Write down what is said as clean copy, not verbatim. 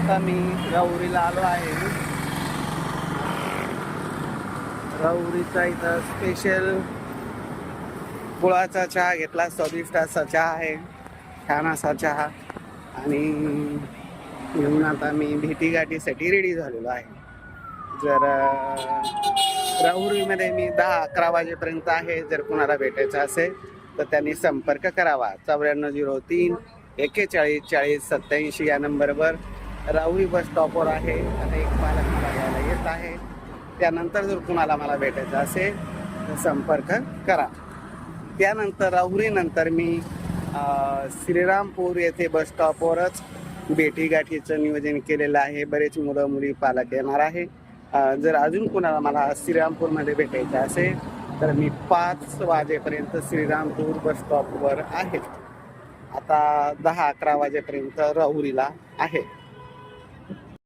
आता मी राहुरीला आलो आहे. राहुरीचा इथं स्पेशल गुळाचा चहा घेतला. स्वादिष्ट असा चहा आहे, छान असा चहा. आणि घेऊन आता मी भेटीगाठीसाठी रेडी झालेलो आहे. जर राहुरीमध्ये मी 10-11 वाजेपर्यंत आहे. जर कुणाला भेटायचं असेल तर त्यांनी संपर्क करावा. 9403-414087 या नंबरवर. राहुरी बस स्टॉपवर आहे. आता एक पालक मला घ्यायला येत आहे. त्यानंतर जर कुणाला मला भेटायचं असेल तर संपर्क करा. त्यानंतर राहुरीनंतर मी श्रीरामपूर येथे बस स्टॉपवरच भेटीगाठीचं नियोजन केलेलं आहे. बरेच मुलं मुली पालक येणार आहे. जर अजून कोणाला मला श्रीरामपूरमध्ये भेटायचं असेल तर मी 5 वाजेपर्यंत श्रीरामपूर बस स्टॉपवर आहे. आता 10-11 वाजेपर्यंत राहुरीला आहे.